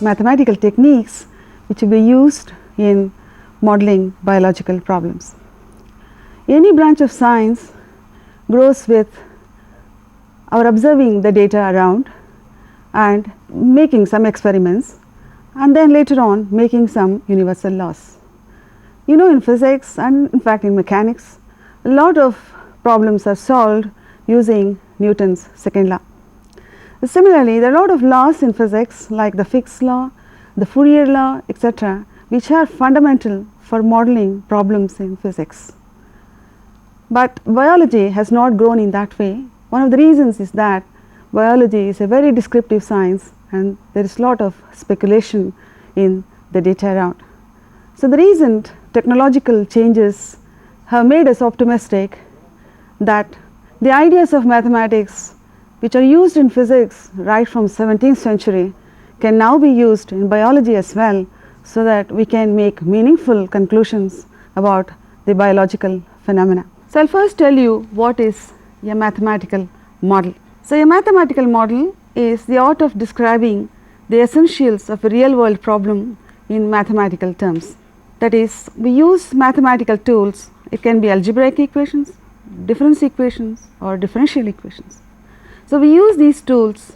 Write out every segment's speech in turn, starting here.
Mathematical techniques which will be used in modeling biological problems. Any branch of science grows with our observing the data around and making some experiments, and then later on making some universal laws. You know, in physics and in fact in mechanics, a lot of problems are solved using Newton's second law. Similarly, there are a lot of laws in physics like the Fick's law, the Fourier law, etc., which are fundamental for modeling problems in physics. But biology has not grown in that way. One of the reasons is that biology is a very descriptive science and there is a lot of speculation in the data around. So, the recent technological changes have made us optimistic that the ideas of mathematics which are used in physics right from 17th century can now be used in biology as well, so that we can make meaningful conclusions about the biological phenomena. So, I will first tell you what is a mathematical model. So, a mathematical model is the art of describing the essentials of a real world problem in mathematical terms. That is, we use mathematical tools. It can be algebraic equations, difference equations or differential equations. So, we use these tools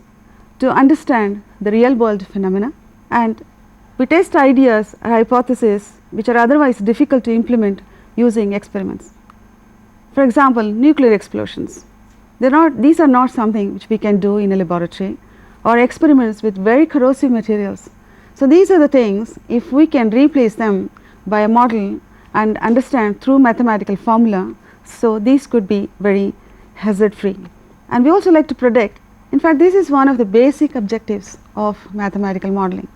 to understand the real world phenomena, and we test ideas or hypotheses which are otherwise difficult to implement using experiments. For example, nuclear explosions. These are not something which we can do in a laboratory, or experiments with very corrosive materials. So, these are the things, if we can replace them by a model and understand through mathematical formula, so these could be very hazard free. And we also like to predict. In fact, this is one of the basic objectives of mathematical modeling.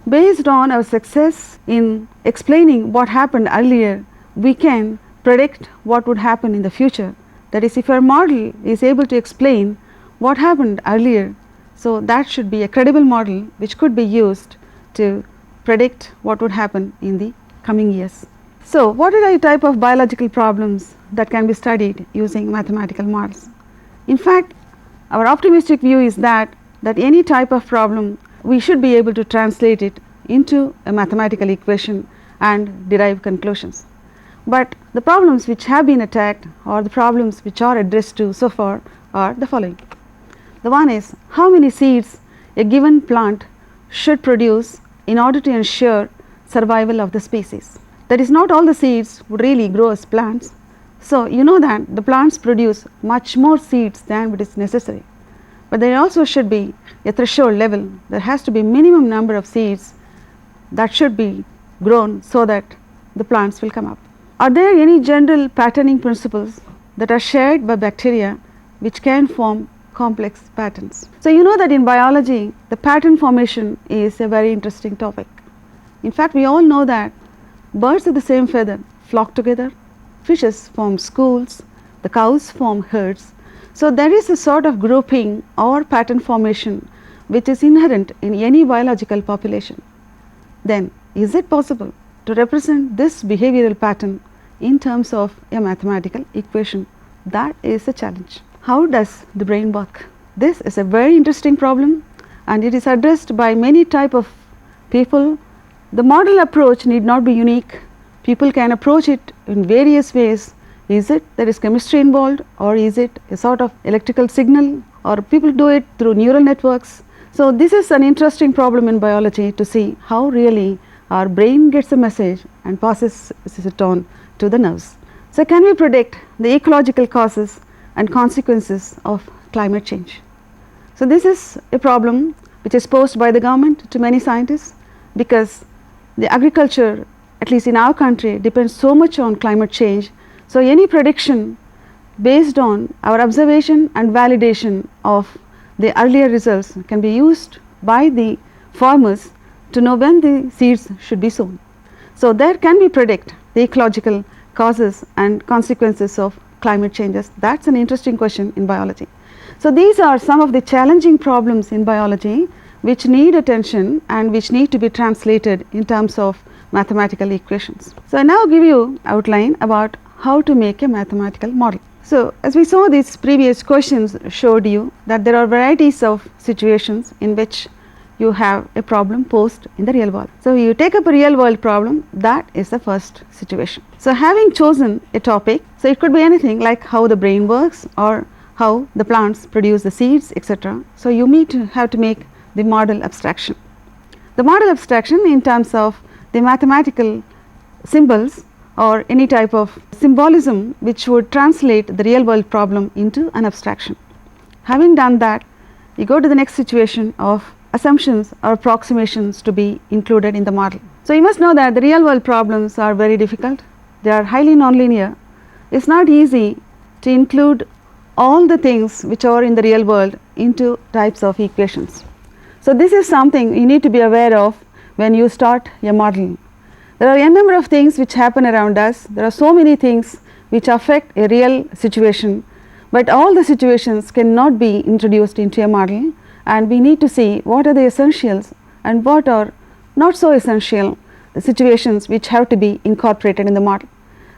Based on our success in explaining what happened earlier, we can predict what would happen in the future. That is, if our model is able to explain what happened earlier, so that should be a credible model which could be used to predict what would happen in the coming years. So, what are the type of biological problems that can be studied using mathematical models? In fact, our optimistic view is that any type of problem we should be able to translate it into a mathematical equation and derive conclusions. But the problems which have been attacked, or the problems which are addressed to so far, are the following. The one is, how many seeds a given plant should produce in order to ensure survival of the species. That is, not all the seeds would really grow as plants. So, you know that the plants produce much more seeds than what is necessary, but there also should be a threshold level. There has to be minimum number of seeds that should be grown so that the plants will come up. Are there any general patterning principles that are shared by bacteria which can form complex patterns? So, you know that in biology the pattern formation is a very interesting topic. In fact, we all know that birds of the same feather flock together, fishes form schools, the cows form herds. So, there is a sort of grouping or pattern formation which is inherent in any biological population. Then, is it possible to represent this behavioral pattern in terms of a mathematical equation? That is a challenge. How does the brain work? This is a very interesting problem and it is addressed by many type of people. The model approach need not be unique. People can approach it in various ways. Is it there is chemistry involved, or is it a sort of electrical signal, or people do it through neural networks. So, this is an interesting problem in biology to see how really our brain gets a message and passes it on to the nerves. So, can we predict the ecological causes and consequences of climate change? So, this is a problem which is posed by the government to many scientists, because the agriculture, at least in our country, depends so much on climate change. So, any prediction based on our observation and validation of the earlier results can be used by the farmers to know when the seeds should be sown. So, there can we predict the ecological causes and consequences of climate changes. That is an interesting question in biology. So these are some of the challenging problems in biology which need attention and which need to be translated in terms of mathematical equations. So I now give you outline about how to make a mathematical model. So as we saw, these previous questions showed you that there are varieties of situations in which you have a problem posed in the real world. So you take up a real world problem, that is the first situation. So having chosen a topic, so it could be anything like how the brain works or how the plants produce the seeds, etc. So you need to have to make the model abstraction. The model abstraction in terms of the mathematical symbols or any type of symbolism which would translate the real world problem into an abstraction. Having done that, you go to the next situation of assumptions or approximations to be included in the model. So you must know that the real world problems are very difficult. They are highly nonlinear. It's not easy to include all the things which are in the real world into types of equations. So this is something you need to be aware of when you start your model. There are a number of things which happen around us. There are so many things which affect a real situation, but all the situations cannot be introduced into a model, and we need to see what are the essentials and what are not so essential situations which have to be incorporated in the model.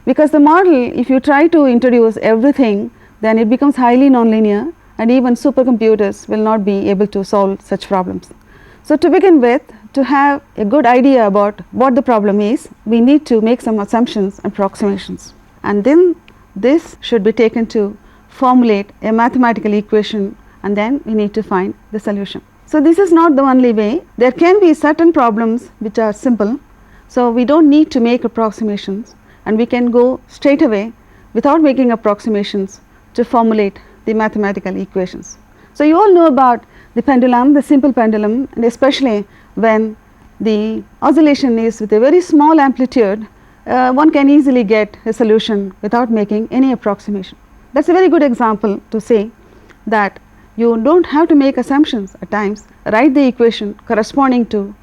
Because the model, if you try to introduce everything, then it becomes highly nonlinear, and even supercomputers will not be able to solve such problems. So to begin with, to have a good idea about what the problem is, we need to make some assumptions and approximations, and then this should be taken to formulate a mathematical equation, and then we need to find the solution. So this is not the only way. There can be certain problems which are simple, so we don't need to make approximations, and we can go straight away without making approximations to formulate the mathematical equations. So you all know about the pendulum, the simple pendulum, and especially when the oscillation is with a very small amplitude, one can easily get a solution without making any approximation. That's a very good example to say that you don't have to make assumptions at times. Write the equation corresponding to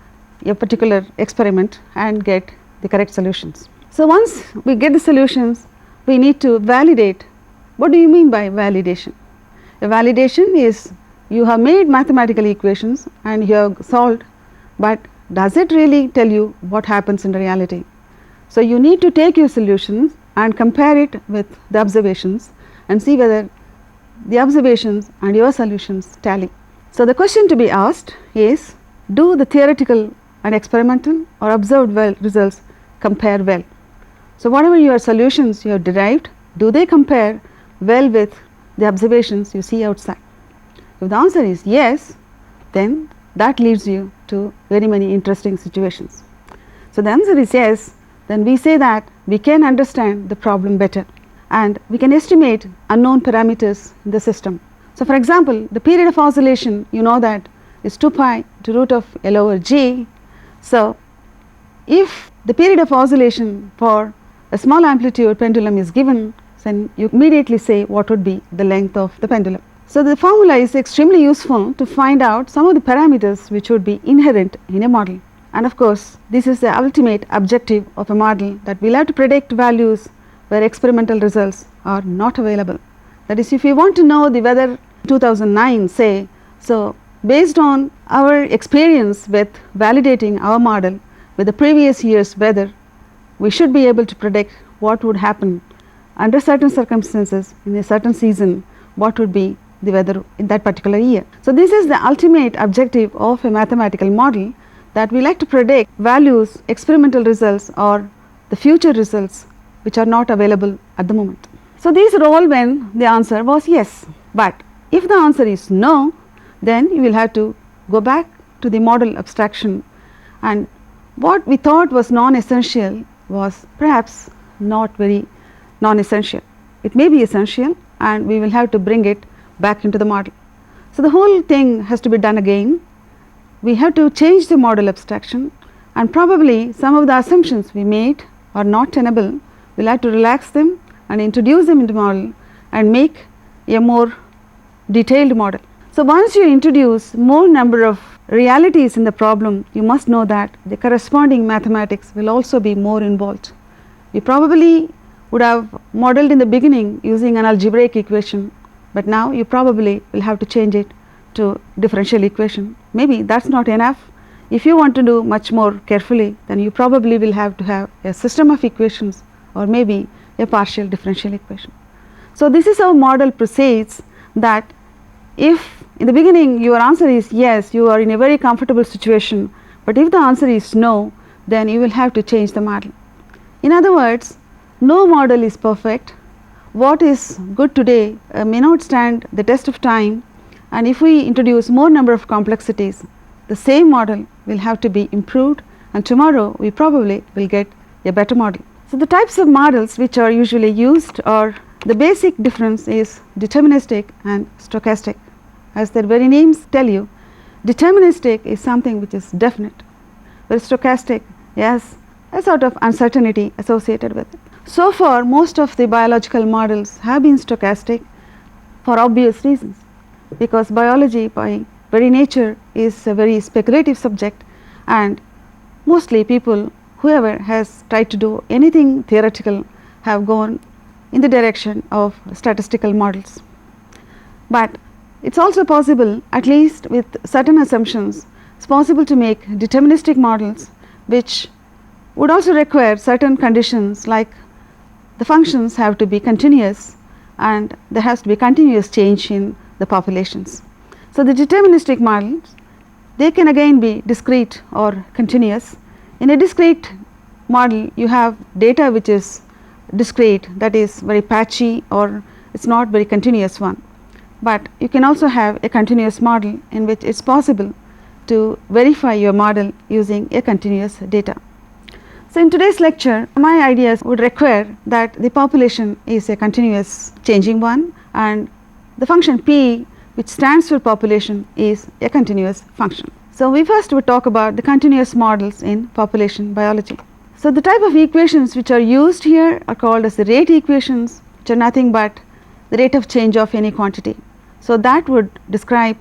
a particular experiment and get the correct solutions. So once we get the solutions, we need to validate. What do you mean by validation? A validation is you have made mathematical equations and you have solved, but does it really tell you what happens in reality? So you need to take your solutions and compare it with the observations and see whether the observations and your solutions tally. So the question to be asked is, do the theoretical and experimental or observed results compare well? So whatever your solutions you have derived, do they compare well with the observations you see outside? If the answer is yes, then that leads you to very many interesting situations. So the answer is yes, then we say that we can understand the problem better and we can estimate unknown parameters in the system. So for example, the period of oscillation, you know that is 2 pi to root of L over G. So if the period of oscillation for a small amplitude pendulum is given, then you immediately say what would be the length of the pendulum. So the formula is extremely useful to find out some of the parameters which would be inherent in a model. And of course, this is the ultimate objective of a model, that we'll have to predict values where experimental results are not available. That is, if you want to know the weather 2009 say, so based on our experience with validating our model with the previous year's weather, we should be able to predict what would happen under certain circumstances in a certain season, what would be the weather in that particular year. So this is the ultimate objective of a mathematical model, that we like to predict values, experimental results or the future results which are not available at the moment. So these are all when the answer was yes, but if the answer is no, then you will have to go back to the model abstraction, and what we thought was non-essential was perhaps not very non-essential. It may be essential and we will have to bring it back into the model. So the whole thing has to be done again. We have to change the model abstraction, and probably some of the assumptions we made are not tenable. We'll have to relax them and introduce them into the model and make a more detailed model. So once you introduce more number of realities in the problem, you must know that the corresponding mathematics will also be more involved. We probably would have modeled in the beginning using an algebraic equation, but now you probably will have to change it to differential equation. Maybe that is not enough. If you want to do much more carefully, then you probably will have to have a system of equations or maybe a partial differential equation. So this is how model proceeds, that if in the beginning your answer is yes, you are in a very comfortable situation, but if the answer is no, then you will have to change the model. In other words, no model is perfect. What is good today may not stand the test of time, and if we introduce more number of complexities, the same model will have to be improved, and tomorrow we probably will get a better model. So the types of models which are usually used are, the basic difference is deterministic and stochastic. As their very names tell you, deterministic is something which is definite, whereas stochastic has a sort of uncertainty associated with it. So far most of the biological models have been stochastic for obvious reasons, because biology by very nature is a very speculative subject, and mostly people, whoever has tried to do anything theoretical, have gone in the direction of statistical models. But it is also possible, at least with certain assumptions, it is possible to make deterministic models which would also require certain conditions, like the functions have to be continuous and there has to be continuous change in the populations. So the deterministic models, they can again be discrete or continuous. In a discrete model you have data which is discrete, that is very patchy, or it is not very continuous one, but you can also have a continuous model in which it is possible to verify your model using a continuous data. So in today's lecture my ideas would require that the population is a continuous changing one, and the function p, which stands for population, is a continuous function. So we first would talk about the continuous models in population biology. So the type of equations which are used here are called as the rate equations, which are nothing but the rate of change of any quantity. So that would describe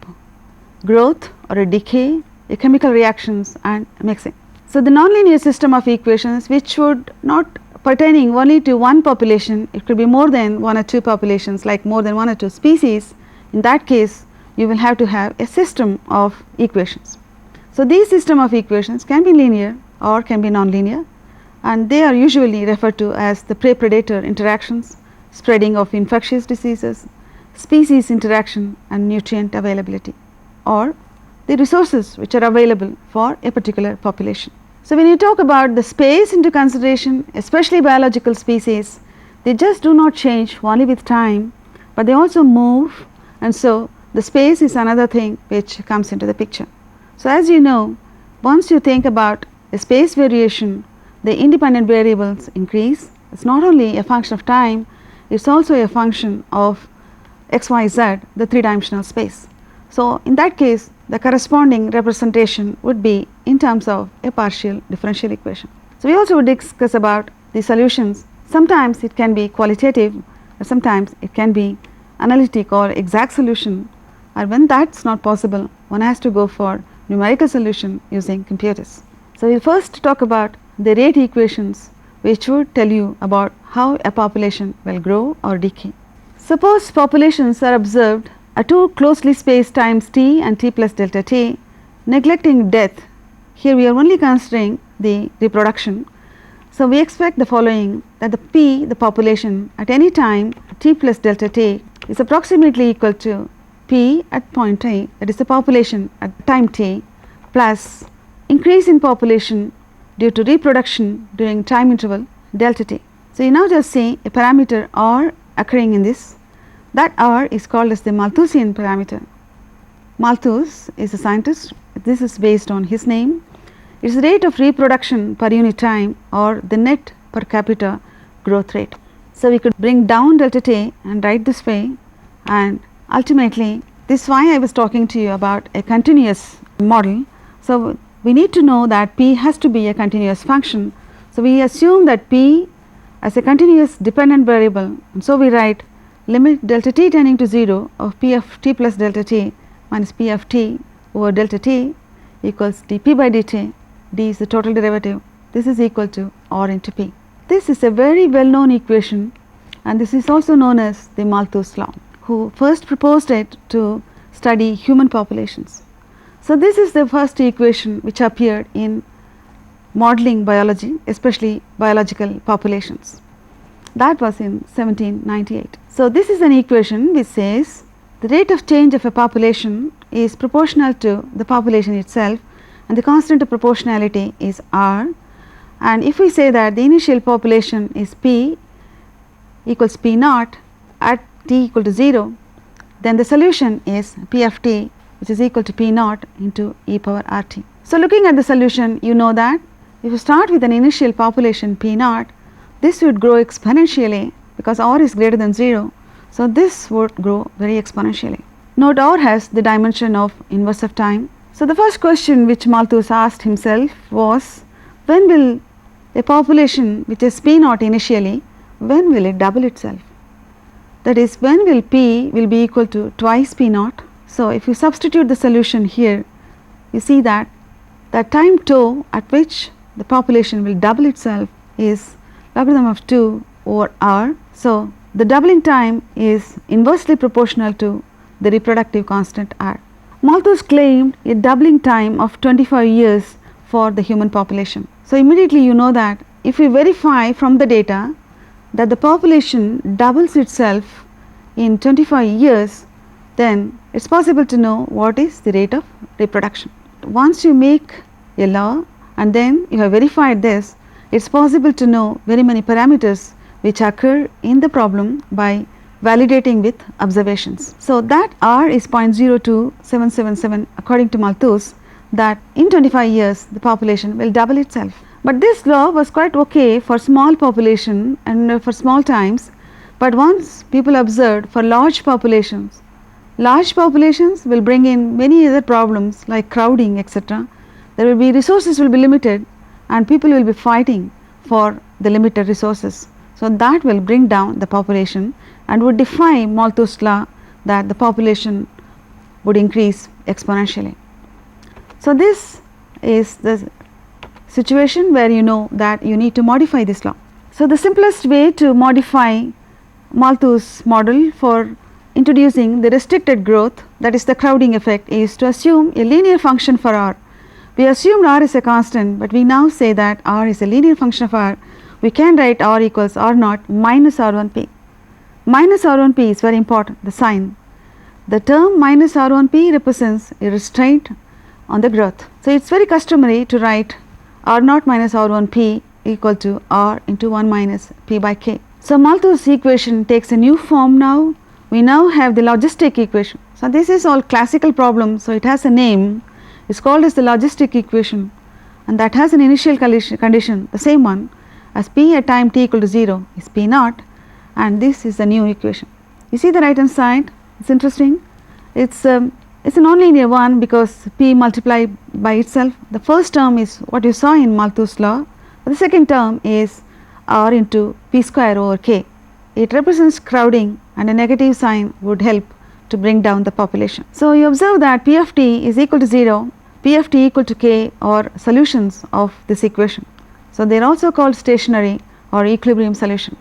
growth or a decay, a chemical reactions and mixing. So the nonlinear system of equations, which would not pertaining only to one population, it could be more than one or two populations, like more than one or two species. In that case you will have to have a system of equations. So these system of equations can be linear or can be nonlinear, and they are usually referred to as the prey-predator interactions, spreading of infectious diseases, species interaction and nutrient availability, or the resources which are available for a particular population. So when you talk about the space into consideration, especially biological species, they just do not change only with time, but they also move, and so the space is another thing which comes into the picture. So as you know, once you think about a space variation, the independent variables increase. It is not only a function of time, it is also a function of x, y, z, the three-dimensional space. So in that case the corresponding representation would be in terms of a partial differential equation. So we also would discuss about the solutions. Sometimes it can be qualitative, or sometimes it can be analytic or exact solution, or when that is not possible, one has to go for numerical solution using computers. So we will first talk about the rate equations, which would tell you about how a population will grow or decay. Suppose populations are observed at two closely spaced times t and t plus delta t, neglecting death. Here we are only considering the reproduction. So we expect the following, that the p, the population at any time t plus delta t, is approximately equal to p at point t, that is the population at time t, plus increase in population due to reproduction during time interval delta t. So you now just see a parameter r occurring in this. That r is called as the Malthusian parameter. Malthus is a scientist. This is based on his name. It is the rate of reproduction per unit time, or the net per capita growth rate. So we could bring down delta t and write this way, and ultimately this is why I was talking to you about a continuous model. So we need to know that p has to be a continuous function. So we assume that p as a continuous dependent variable, and so we write limit delta t tending to 0 of p of t plus delta t minus p of t over delta t equals dp by dt. D is the total derivative. This is equal to r into p. This is a very well known equation, and this is also known as the Malthus law. who first proposed it to study human populations. So, this is the first equation which appeared in modeling biology, especially biological populations. That was in 1798. So, this is an equation which says the rate of change of a population is proportional to the population itself, and the constant of proportionality is R. And if we say that the initial population is P equals P naught at t equal to 0, then the solution is P of t, which is equal to P naught into e power R t. So, looking at the solution, you know that if you start with an initial population P naught, this would grow exponentially because R is greater than 0. So, this would grow very exponentially. Note R has the dimension of inverse of time. So, the first question which Malthus asked himself was, when will a population which is P naught initially, when will it double itself? That is, when will P will be equal to twice P naught. So, if you substitute the solution here, you see that the time tau at which the population will double itself is logarithm of 2 over R. So, the doubling time is inversely proportional to the reproductive constant R. Malthus claimed a doubling time of 25 years for the human population. So, immediately you know that if we verify from the data that the population doubles itself in 25 years, then it is possible to know what is the rate of reproduction. Once you make a law and then you have verified this, it is possible to know very many parameters which occur in the problem by validating with observations. So, that R is 0.02777 according to Malthus, that in 25 years the population will double itself. But this law was quite okay for small population and for small times, but once people observed for large populations will bring in many other problems like crowding, etc. There will be resources will be limited and people will be fighting for the limited resources. So, that will bring down the population and would defy Malthus' law that the population would increase exponentially. So, this is the situation where you know that you need to modify this law. So, the simplest way to modify Malthus' model for introducing the restricted growth, that is the crowding effect, is to assume a linear function for R. We assumed R is a constant, but we now say that R is a linear function of R. We can write R equals R naught minus R1p. Minus R1p is very important, the sign. The term minus R1p represents a restraint on the growth. So, it is very customary to write R naught minus R1p equal to R into 1 minus p by k. So, Malthus' equation takes a new form now. We now have the logistic equation. So, this is all classical problem. So, it has a name, it is called as the logistic equation, and that has an initial condition, the same one as p at time t equal to 0 is p naught, and this is the new equation. You see the right hand side, it is interesting. It is a nonlinear one because p multiplied by itself. The first term is what you saw in Malthus' law, but the second term is R into p square over k. It represents crowding, and a negative sign would help to bring down the population. So, you observe that p of t is equal to 0, p of t equal to k are solutions of this equation. So, they are also called stationary or equilibrium solution.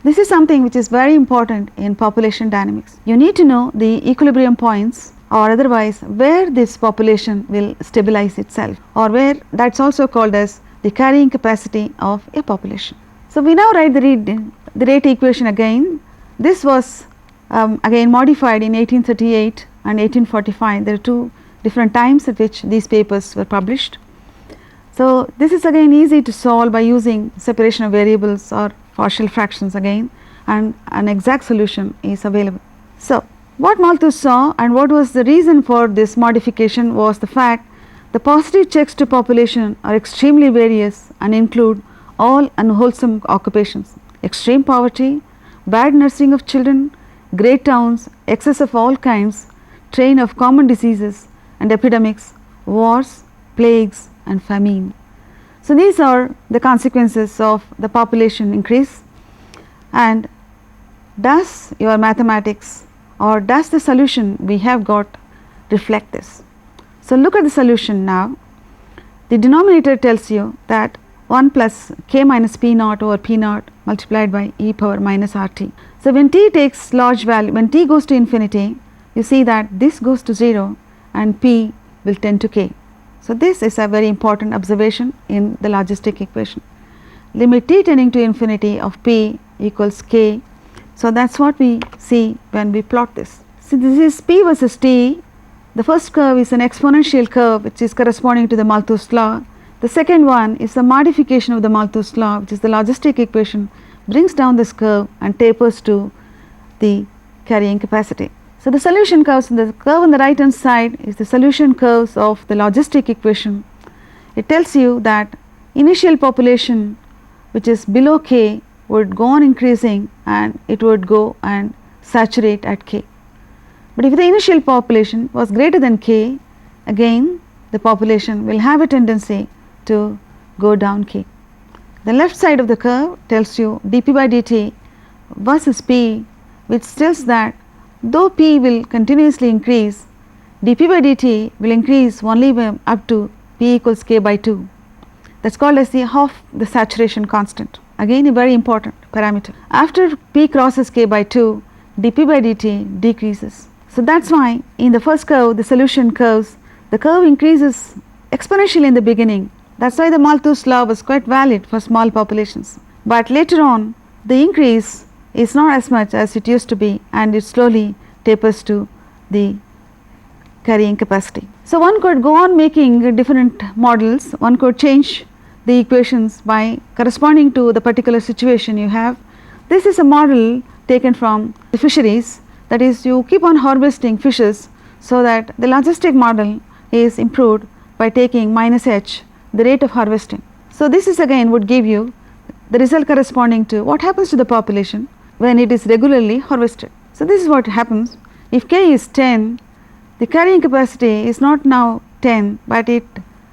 This is something which is very important in population dynamics. You need to know the equilibrium points, or otherwise where this population will stabilize itself, or where that is also called as the carrying capacity of a population. So, we now write the rate equation again. This was again modified in 1838 and 1845. There are two different times at which these papers were published. So, this is again easy to solve by using separation of variables or partial fractions again, and an exact solution is available. So, what Malthus saw and what was the reason for this modification was the fact the positive checks to population are extremely various and include all unwholesome occupations, extreme poverty, bad nursing of children, great towns, excess of all kinds, train of common diseases and epidemics, wars, plagues and famine. So, these are the consequences of the population increase, and does your mathematics or does the solution we have got reflect this? So, look at the solution now. The denominator tells you that 1 plus k minus p naught over p naught multiplied by e power minus RT. So when t takes large value, when t goes to infinity, you see that this goes to 0 and p will tend to k. So this is a very important observation in the logistic equation. Limit t tending to infinity of p equals k. So that is what we see when we plot this. So this is p versus t. The first curve is an exponential curve which is corresponding to the Malthus law. The second one is a modification of the Malthus law, which is the logistic equation, brings down this curve and tapers to the carrying capacity. So the solution curves, the curve on the right hand side is the solution curves of the logistic equation. It tells you that initial population which is below k would go on increasing and it would go and saturate at k. But if the initial population was greater than k, again the population will have a tendency to go down k. The left side of the curve tells you dp by dt versus p, which tells that though p will continuously increase, dp by dt will increase only up to p equals k by 2. That is called as the half the saturation constant, again a very important parameter. After p crosses k by 2, dp by dt decreases. So that is why in the first curve, the solution curves, the curve increases exponentially in the beginning. That is why the Malthus law was quite valid for small populations. But later on, the increase is not as much as it used to be and it slowly tapers to the carrying capacity. So one could go on making different models, one could change the equations by corresponding to the particular situation you have. This is a model taken from the fisheries, that is you keep on harvesting fishes so that the logistic model is improved by taking minus h, the rate of harvesting. So this is again would give you the result corresponding to what happens to the population when it is regularly harvested. So this is what happens. If k is 10, the carrying capacity is not now 10, but it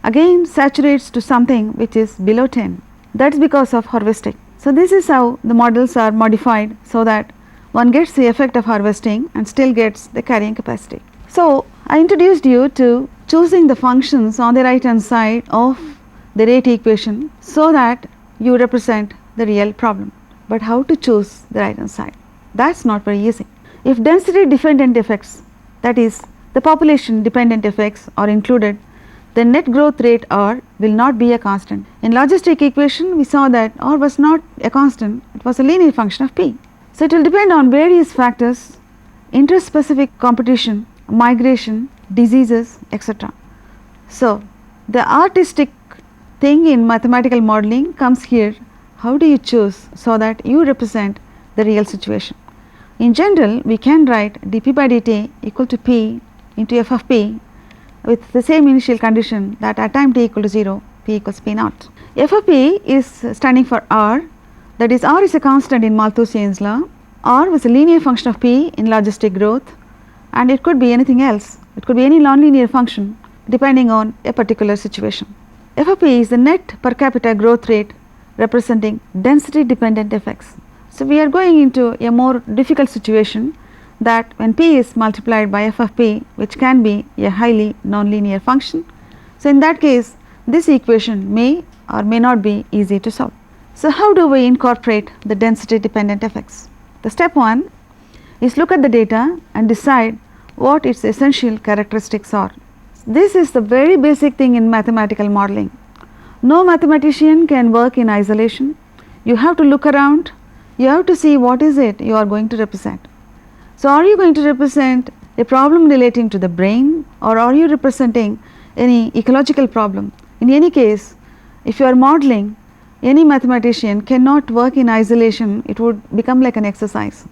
again saturates to something which is below 10. That is because of harvesting. So this is how the models are modified so that one gets the effect of harvesting and still gets the carrying capacity. So I introduced you to choosing the functions on the right hand side of the rate equation so that you represent the real problem. But how to choose the right hand side? That is not very easy. If density dependent effects, that is the population dependent effects are included, the net growth rate R will not be a constant. In logistic equation we saw that R was not a constant, it was a linear function of P. So it will depend on various factors, interspecific competition, migration, diseases, etc. So the artistic thing in mathematical modeling comes here. How do you choose so that you represent the real situation? In general, we can write dp by dt equal to p into f of p with the same initial condition that at time t equal to 0, p equals p naught. F of p is standing for R, that is R is a constant in Malthusian's law. R was a linear function of p in logistic growth and it could be anything else. It could be any nonlinear function depending on a particular situation. F of p is the net per capita growth rate representing density dependent effects. So we are going into a more difficult situation that when p is multiplied by f of p, which can be a highly nonlinear function. So in that case this equation may or may not be easy to solve. So how do we incorporate the density dependent effects? The step 1 is look at the data and decide what its essential characteristics are. This is the very basic thing in mathematical modeling. No mathematician can work in isolation. You have to look around, you have to see what is it you are going to represent. So are you going to represent a problem relating to the brain or are you representing any ecological problem? In any case, if you are modeling, any mathematician cannot work in isolation, it would become like an exercise.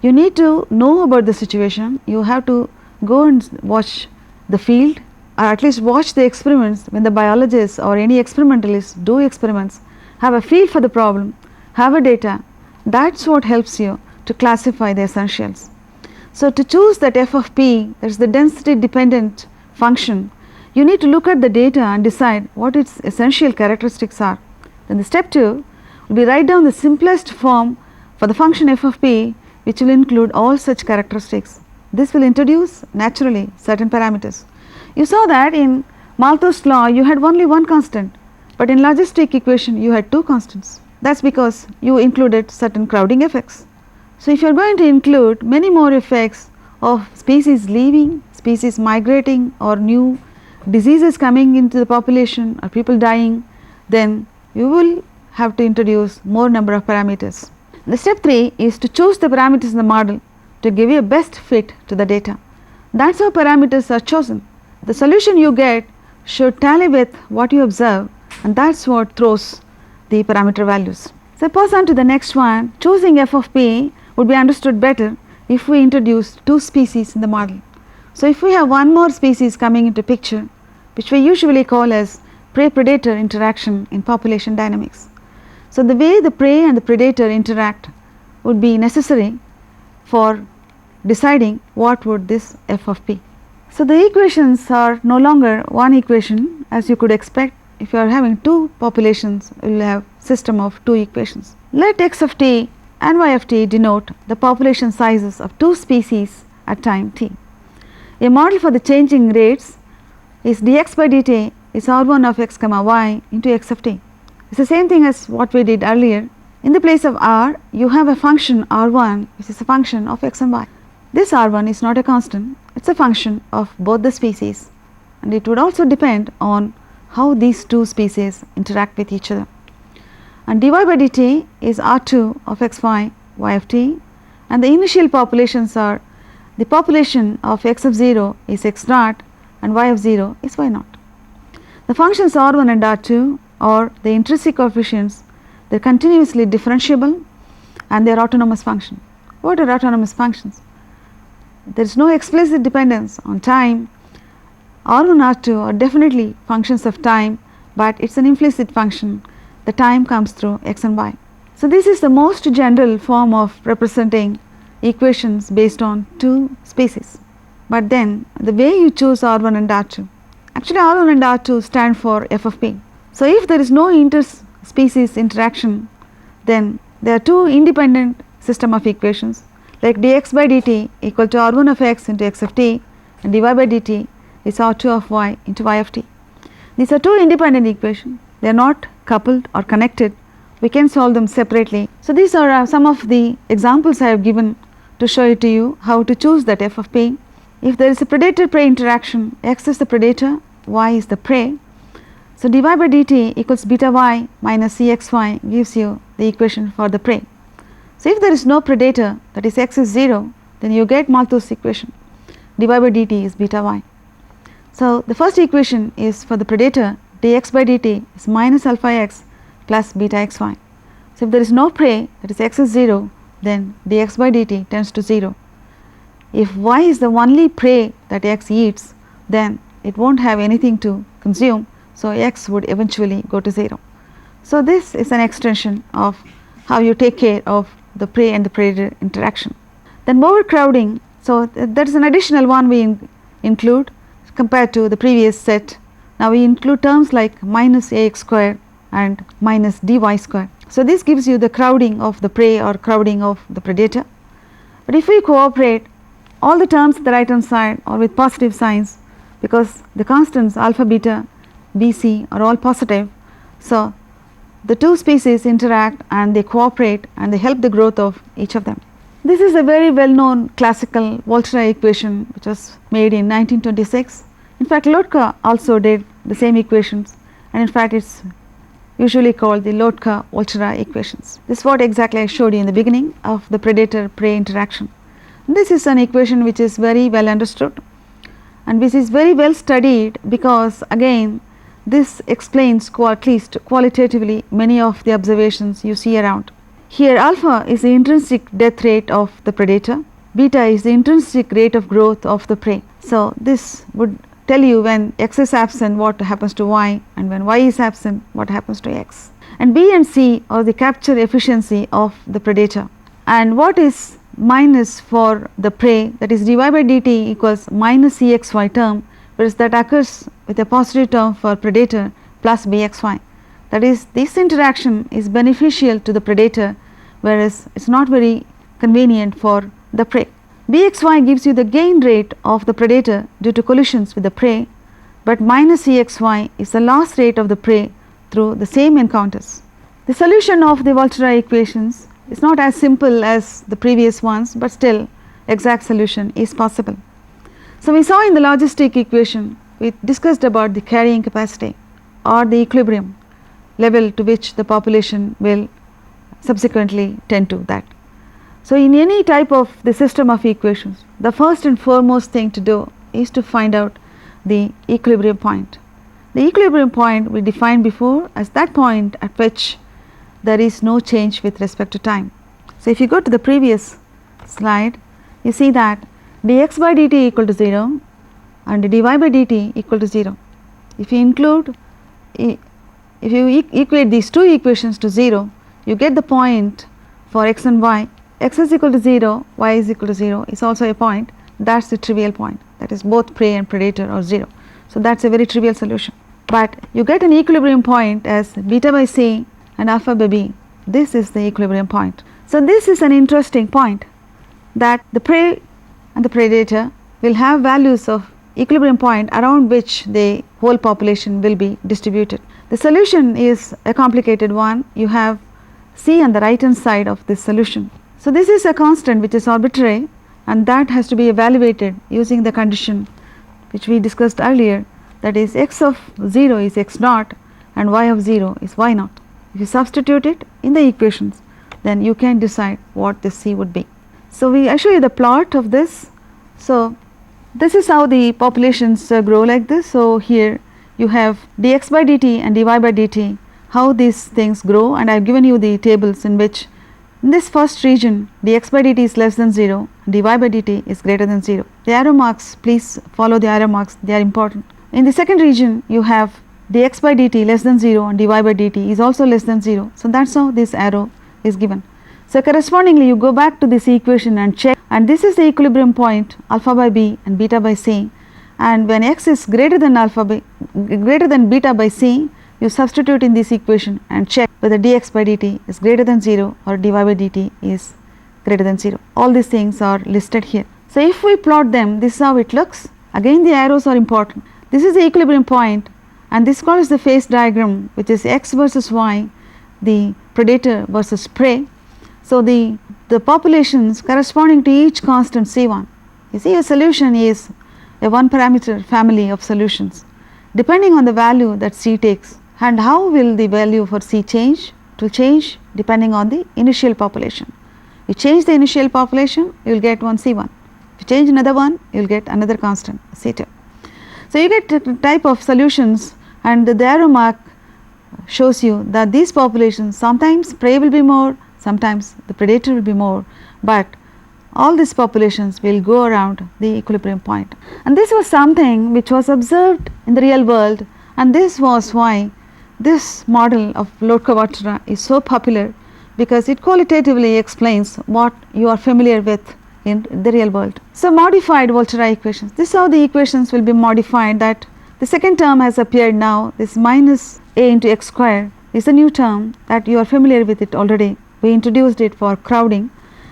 You need to know about the situation, you have to go and watch the field or at least watch the experiments when the biologists or any experimentalists do experiments, have a feel for the problem, have a data. That is what helps you to classify the essentials. So to choose that f of p, that is the density dependent function, you need to look at the data and decide what its essential characteristics are. Then the step 2 will be write down the simplest form for the function f of p, which will include all such characteristics. This will introduce naturally certain parameters. You saw that in Malthus law you had only one constant, but in logistic equation you had two constants. That is because you included certain crowding effects. So, if you are going to include many more effects of species leaving, species migrating, or new diseases coming into the population or people dying, then you will have to introduce more number of parameters. The step 3 is to choose the parameters in the model to give you a best fit to the data. That is how parameters are chosen. The solution you get should tally with what you observe, and that is what throws the parameter values. So, pass on to the next one. Choosing f of p would be understood better if we introduce 2 species in the model. So, if we have one more species coming into picture, which we usually call as prey-predator interaction in population dynamics. So, the way the prey and the predator interact would be necessary for deciding what would this f of p. So, the equations are no longer one equation, as you could expect. If you are having 2 populations, you will have system of 2 equations. Let x of t and y of t denote the population sizes of 2 species at time t. A model for the changing rates is dx by dt is r1 of x comma y into x of t. It is the same thing as what we did earlier. In the place of r, you have a function r1 which is a function of x and y. This r1 is not a constant, it is a function of both the species, and it would also depend on how these 2 species interact with each other. And dy by dt is r2 of xy, y of t, and the initial populations are the population of x of 0 is x naught and y of 0 is y naught. The functions r1 and r2 are the intrinsic coefficients, they are continuously differentiable and they are autonomous functions. What are autonomous functions? There is no explicit dependence on time. R1 R2 are definitely functions of time, but it is an implicit function. The time comes through x and y. So, this is the most general form of representing equations based on 2 species. But then the way you choose R1 and R2, actually R1 and R2 stand for f of p. So, if there is no interspecies interaction, then there are 2 independent system of equations like dx by dt equal to r1 of x into x of t and dy by dt is r2 of y into y of t. These are 2 independent equations, they are not coupled or connected, we can solve them separately. So, these are some of the examples I have given to show it to you how to choose that f of p. If there is a predator-prey interaction, x is the predator, y is the prey. So, dy by dt equals beta y minus cxy gives you the equation for the prey. So, if there is no predator, that is x is 0, then you get Malthus equation, dy by dt is beta y. So, the first equation is for the predator, dx by dt is minus alpha x plus beta xy. So, if there is no prey, that is x is 0, then dx by dt tends to 0. If y is the only prey that x eats, then it will not have anything to consume, so x would eventually go to 0. So, this is an extension of how you take care of the prey and the predator interaction. Then overcrowding, so that is an additional one we include compared to the previous set. Now, we include terms like minus ax square and minus dy square. So, this gives you the crowding of the prey or crowding of the predator. But if we cooperate, all the terms at the right hand side are with positive signs, because the constants alpha, beta, bc are all positive. So, the 2 species interact and they cooperate and they help the growth of each of them. This is a very well known classical Volterra equation which was made in 1926. In fact, Lotka also did the same equations, and in fact, it is usually called the Lotka-Volterra equations. This is what exactly I showed you in the beginning of the predator-prey interaction. This is an equation which is very well understood and which is very well studied, because again this explains at least qualitatively many of the observations you see around. Here alpha is the intrinsic death rate of the predator, beta is the intrinsic rate of growth of the prey. So, this would tell you when x is absent what happens to y, and when y is absent what happens to x. And b and c are the capture efficiency of the predator, and what is minus for the prey, that is dy by dt equals minus cxy term, whereas that occurs with a positive term for predator plus bxy. That is, this interaction is beneficial to the predator, whereas it is not very convenient for the prey. bxy gives you the gain rate of the predator due to collisions with the prey, but minus cxy is the loss rate of the prey through the same encounters. The solution of the Volterra equations It is not as simple as the previous ones, but still exact solution is possible. So, we saw in the logistic equation, we discussed about the carrying capacity or the equilibrium level to which the population will subsequently tend to that. So, in any type of the system of equations, the first and foremost thing to do is to find out the equilibrium point. The equilibrium point we defined before as that point at which there is no change with respect to time. So, if you go to the previous slide, you see that dx by dt equal to 0 and dy by dt equal to 0. If you include, if you equate these two equations to 0, you get the point for x and y. X is equal to 0, y is equal to 0 is also a point. That is the trivial point, that is both prey and predator are 0. So, that is a very trivial solution, but you get an equilibrium point as beta by c and alpha by b. This is the equilibrium point. So, this is an interesting point, that the prey and the predator will have values of equilibrium point around which the whole population will be distributed. The solution is a complicated one. You have c on the right hand side of this solution. So, this is a constant which is arbitrary, and that has to be evaluated using the condition which we discussed earlier, that is x of 0 is x naught and y of 0 is y naught. If you substitute it in the equations, then you can decide what this c would be. So, I show you the plot of this. So, this is how the populations grow like this. So, here you have dx by dt and dy by dt, how these things grow, and I have given you the tables in which in this first region dx by dt is less than 0, dy by dt is greater than 0. The arrow marks, please follow the arrow marks, they are important. In the second region you have dx by dt less than 0 and dy by dt is also less than 0. So, that is how this arrow is given. So, correspondingly you go back to this equation and check, and this is the equilibrium point alpha by b and beta by c, and when x is greater than beta by c, you substitute in this equation and check whether dx by dt is greater than 0 or dy by dt is greater than 0. All these things are listed here. So, if we plot them, this is how it looks. Again the arrows are important. This is the equilibrium point, and this is called as the phase diagram, which is x versus y, the predator versus prey. So, the populations corresponding to each constant C1. You see, a solution is a one parameter family of solutions depending on the value that C takes. And how will the value for C change? It will change depending on the initial population. You change the initial population, you will get one C1. If you change another one, you will get another constant C2. So, you get a type of solutions, and the arrow mark shows you that these populations, sometimes prey will be more, sometimes the predator will be more, but all these populations will go around the equilibrium point. And this was something which was observed in the real world, and this was why this model of Lotka-Volterra is so popular, because it qualitatively explains what you are familiar with in the real world. So, modified Volterra equations, this is how the equations will be modified, that the second term has appeared now, this minus a into x square is a new term that you are familiar with it already. We introduced it for crowding,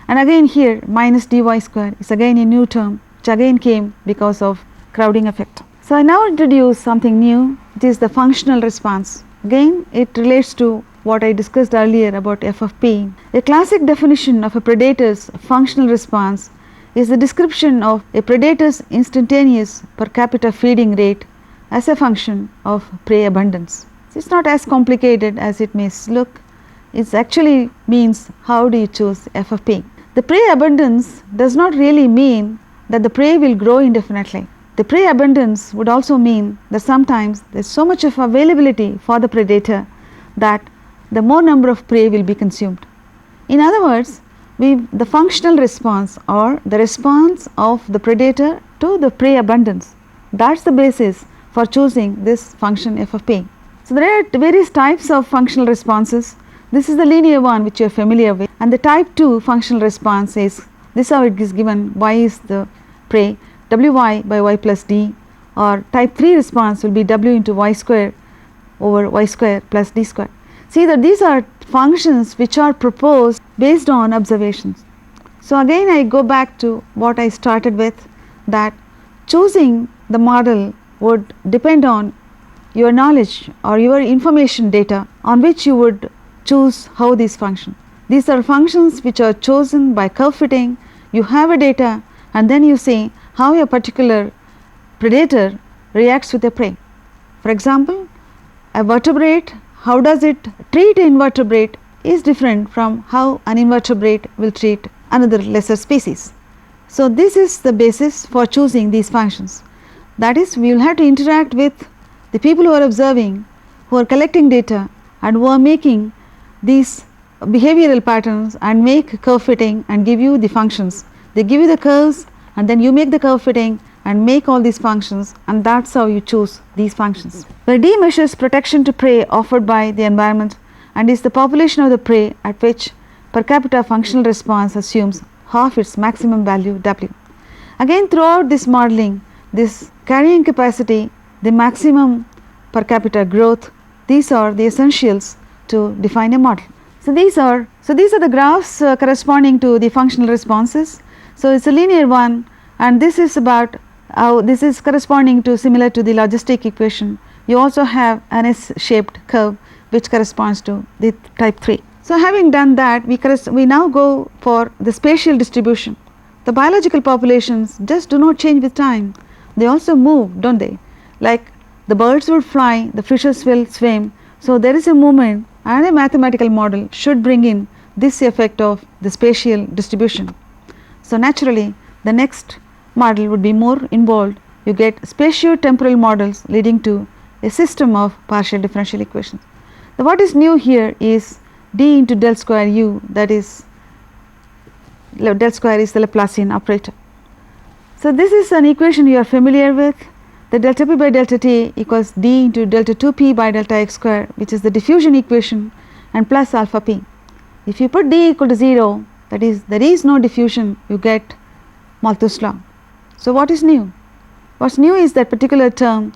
and again here minus dy square is again a new term which again came because of crowding effect. So, I now introduce something new, it is the functional response. Again it relates to what I discussed earlier about f of p. A classic definition of a predator's functional response is the description of a predator's instantaneous per capita feeding rate as a function of prey abundance. It is not as complicated as it may look. It actually means how do you choose f of p. The prey abundance does not really mean that the prey will grow indefinitely. The prey abundance would also mean that sometimes there is so much of availability for the predator that the more number of prey will be consumed. In other words, the functional response or the response of the predator to the prey abundance, that is the basis for choosing this function f of p. So, there are various types of functional responses. This is the linear one which you are familiar with, and the type 2 functional response is this, how it is given, y is the prey, wy by y plus d, or type 3 response will be w into y square over y square plus d square. See that these are functions which are proposed based on observations. So, again I go back to what I started with, that choosing the model would depend on your knowledge or your information data on which you would choose how these function. These are functions which are chosen by curve fitting. You have a data and then you see how a particular predator reacts with a prey. For example, a vertebrate, how does it treat an invertebrate is different from how an invertebrate will treat another lesser species. So, this is the basis for choosing these functions. That is, we will have to interact with the people who are observing, who are collecting data and who are making these behavioral patterns and make curve fitting and give you the functions. They give you the curves and then you make the curve fitting and make all these functions, and that is how you choose these functions. Where D measures protection to prey offered by the environment and is the population of the prey at which per capita functional response assumes half its maximum value W. Again, throughout this modeling, this carrying capacity, the maximum per capita growth, these are the essentials to define a model. So, these are the graphs corresponding to the functional responses. So, it is a linear one, and this is about how this is corresponding to similar to the logistic equation. You also have an S-shaped curve which corresponds to the type 3. So, having done that, we now go for the spatial distribution. The biological populations just do not change with time, they also move, do not they? Like the birds will fly, the fishes will swim. So, there is a movement, and a mathematical model should bring in this effect of the spatial distribution. So, naturally the next model would be more involved. You get spatio-temporal models leading to a system of partial differential equations. So, what is new here is d into del square u, that is del square is the Laplacian operator. So, this is an equation you are familiar with. The delta p by delta t equals d into delta 2p by delta x square, which is the diffusion equation, and plus alpha p. If you put d equal to 0, that is there is no diffusion, you get Malthus law. So, what is new? What is new is that particular term,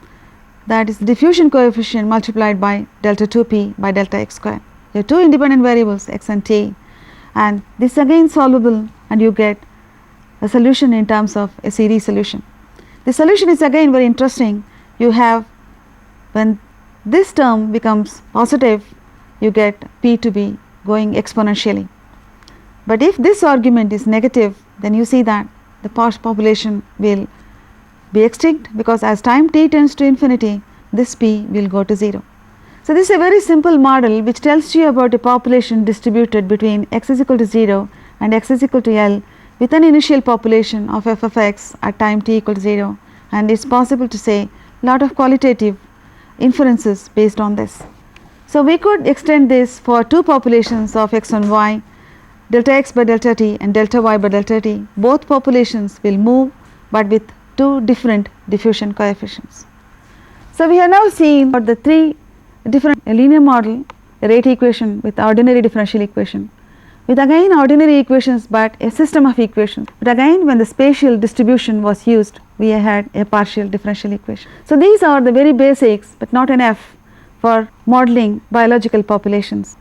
that is the diffusion coefficient multiplied by delta 2p by delta x square. You have two independent variables x and t, and this again solvable, and you get a solution in terms of a series solution. The solution is again very interesting. You have, when this term becomes positive, you get p to be going exponentially. But if this argument is negative, then you see that the population will be extinct, because as time t tends to infinity, this p will go to 0. So, this is a very simple model which tells you about a population distributed between x is equal to 0 and x is equal to L with an initial population of f of x at time t equal to 0, and it is possible to say lot of qualitative inferences based on this. So, we could extend this for two populations of x and y, delta x by delta t and delta y by delta t. Both populations will move, but with two different diffusion coefficients. So, we have now seen the three different linear model, a rate equation with ordinary differential equation, with again ordinary equations but a system of equations, but again when the spatial distribution was used, we had a partial differential equation. So, these are the very basics, but not enough for modeling biological populations.